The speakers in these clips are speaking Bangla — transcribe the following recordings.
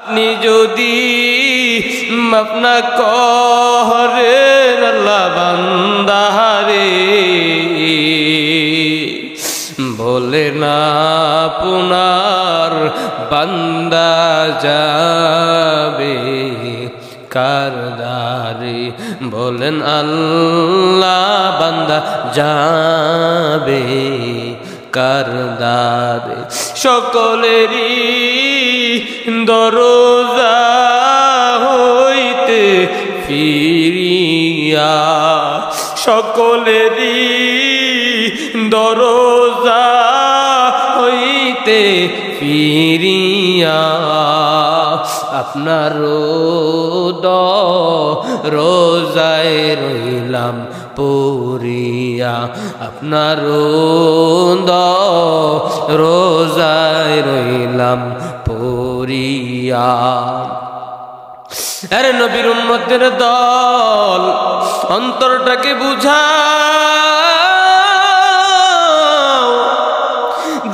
আপনি যদি মাফ না করেন আল্লাহ বান্দারে বলে না আপনার বান্দা যাবে কার দ্বারে বলেন আল্লাহ বান্দা যাবে কার দ্বারে সকলেরই দরজা হইতে ফিরিয়া সকলেরই দরজা হইতে ফিরিয়া আপনার রোজায় রইলাম পড়িয়া আপনার রোজায় রইলাম পড়িয়া আরে নবীর উম্মতের দল অন্তরটাকে বুঝাও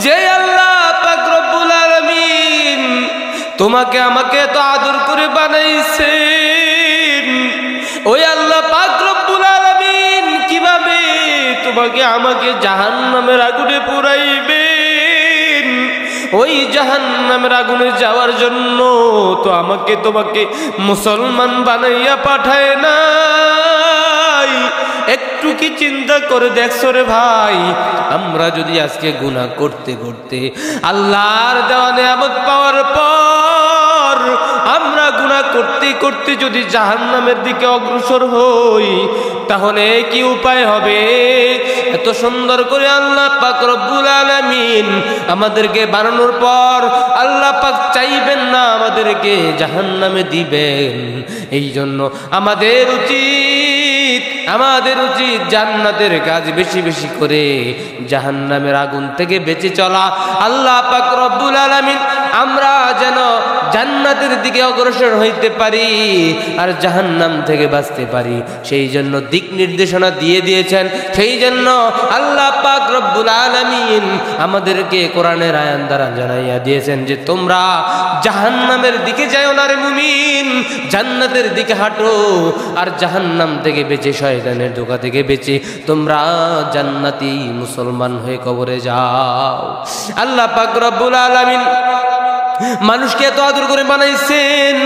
যে আল্লাহ পাক রব্বুল আলামিন তোমাকে আমাকে তো আদর করে বানাইছেন ওই আল্লাহ পাক রব্বুল আলামিন কিভাবে তোমাকে আমাকে জাহান্নামের আগুনে পুরাইবেন ওই জাহান্নামের আগুনে যাওয়ার জন্য তো আমাকে তোমাকে মুসলমান বানাইয়া পাঠায় নাই একটু কি চিন্তা করে দেখছো রে ভাই আমরা যদি আজকে গুনাহ করতে করতে আল্লাহর দেওয়া নিয়ামত পাওয়ার পর আমরা গুনাহ করতে করতে যদি জাহান্নামের দিকে অগ্রসর হই তাহলে কি উপায় হবে এত সুন্দর করে আল্লাহ পাক রব্বুল আলামিন আমাদেরকে বানানোর পর আল্লাহ পাক চাইবেন না আমাদেরকে জাহান্নামে দিবেন এই জন্য আমাদের উচিত জান্নাতের কাজ বেশি বেশি করে জাহান্নামের আগুন থেকে বেঁচে চলা আল্লাহ পাক রব্বুল আলামিন আমরা যেন জান্নাতের দিকে অগ্রসর হইতে পারি আর জাহান্নাম থেকে বাঁচতে পারি সেই জন্য দিক নির্দেশনা দিয়ে দিয়েছেন সেই জন্য আল্লাহ পাক রব্বুল আলামিন আমাদেরকে কোরআনের আয়াত দ্বারা জানাইয়া দিয়েছেন যে তোমরা জাহান্নামের দিকে যাও না রে মুমিন জান্নাতের দিকে হাঁটো আর জাহান্নাম থেকে বেঁচে শয়তানের ধোঁকা থেকে বেঁচে তোমরা জান্নাতি মুসলমান হয়ে কবরে যাও আল্লাহ পাক রব্বুল আলামিন মানুষকে এত আদর করে বানাইছেন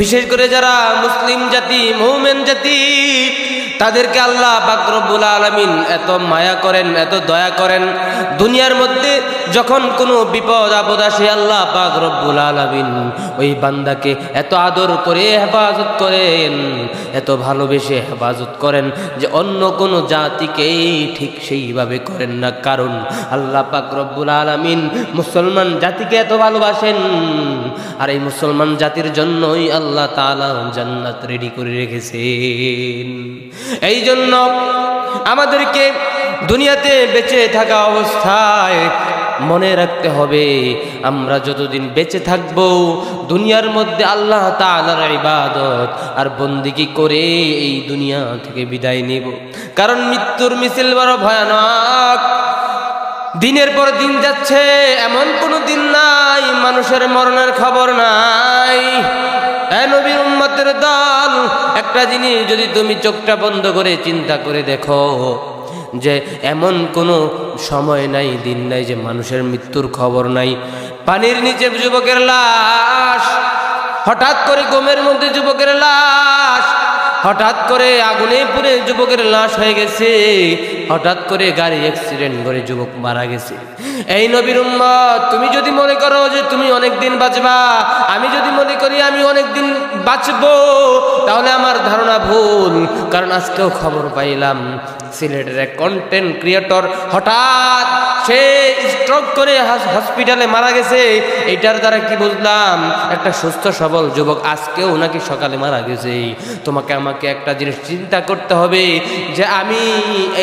বিশেষ করে যারা মুসলিম জাতি মুমিন জাতি তাদেরকে আল্লাহ পাক রব্বুল আলামিন এত মায়া করেন এত দয়া করেন দুনিয়ার মধ্যে যখন কোনো বিপদ আপদ আসে আল্লাহ পাক রব্বুল আলামিন ওই বান্দাকে এত আদর করে হেফাজত করেন এত ভালোবেসে হেফাজত করেন যে অন্য কোনো জাতিকেই ঠিক সেইভাবে করেন না কারণ আল্লাহ পাক রব্বুল আলামিন মুসলমান জাতিকে এত ভালোবাসেন আর এই মুসলমান জাতির জন্যই আল্লাহ তাআলা জান্নাত রেডি করে রেখেছেন এই জন্য আমাদেরকে দুনিয়াতে বেঁচে থাকা অবস্থায় মনে রাখতে হবে আমরা যতদিন বেঁচে থাকব দুনিয়ার মধ্যে আল্লাহ তাআলার ইবাদত আর বন্দেগী করে এই দুনিয়া থেকে বিদায় নেব কারণ মৃত্যুর মিছিল বড় ভয়ানক দিনের পর দিন যাচ্ছে এমন কোনো দিন নাই মানুষের মরণের খবর নাই নবীর উম্মতের দল একটা জিনিস যদি তুমি চোখটা বন্ধ করে চিন্তা করে দেখো যে এমন কোনো সময় নাই দিন নাই যে মানুষের মৃত্যুর খবর নাই পানির নিচে যুবকের লাশ হঠাৎ করে গমের মধ্যে যুবকের লাশ হঠাৎ করে আগুনে পুড়ে যুবকের লাশ হয়ে গেছে হঠাৎ করে গাড়ি অ্যাক্সিডেন্ট করে যুবক মারা গেছে এই নবীর উম্মত তুমি যদি মনে করো যে তুমি অনেক দিন বাঁচবা আমি যদি মনে করি আমি অনেক দিন বাঁচবো তাহলে আমার ধারণা ভুল কারণ আজকেও খবর পাইলাম সিলেটের এক কন্টেন্ট ক্রিয়েটর হঠাৎ সে স্ট্রোক করে হসপিটালে মারা গেছে এটার দ্বারা কি বুঝলাম একটা সুস্থ সবল যুবক আজকেও নাকি সকালে মারা গেছে তোমাকে আমাকে একটা জিনিস চিন্তা করতে হবে যে আমি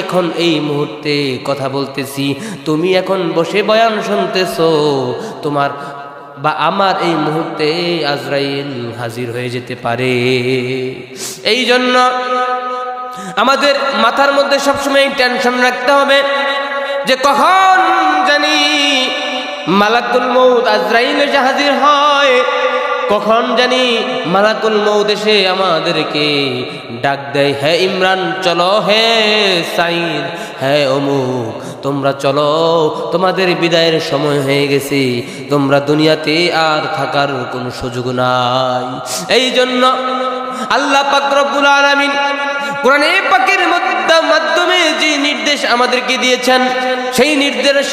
এখন এই মুহূর্তে কথা বলতেছি তুমি এখন বসে বয়ান শুনতেছো তোমার বা আমার এই মুহূর্তে আজরাইল হাজির হয়ে যেতে পারে এই জন্য আমাদের মাথার মধ্যে সবসময় টেনশন রাখতে হবে যে কখন জানি মালাকুল মউত আজরাইল এসে হাজির হয় কখন জানি মালাকুল মউত এসে আমাদেরকে ডাক দেয়, হে ইমরান চলো, হে সাইদ, হে অমুক তোমরা চলো, তোমাদের বিদায়ের সময় হয়ে গেছে, তোমরা দুনিয়াতে আর থাকার কোনো সুযোগ নাই। এই জন্য আল্লাহ পাক রব্বুল আলামিন কোরআনে পাকের মাধ্যমে যে নির্দেশ আমাদেরকে দিয়েছেন, সেই নির্দেশ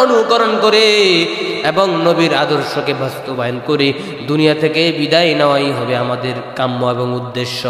অনুকরণ করে এবং নবীর আদর্শকে বাস্তবায়ন করে দুনিয়া থেকে বিদায় নেওয়াই হবে আমাদের কাম্য এবং উদ্দেশ্য।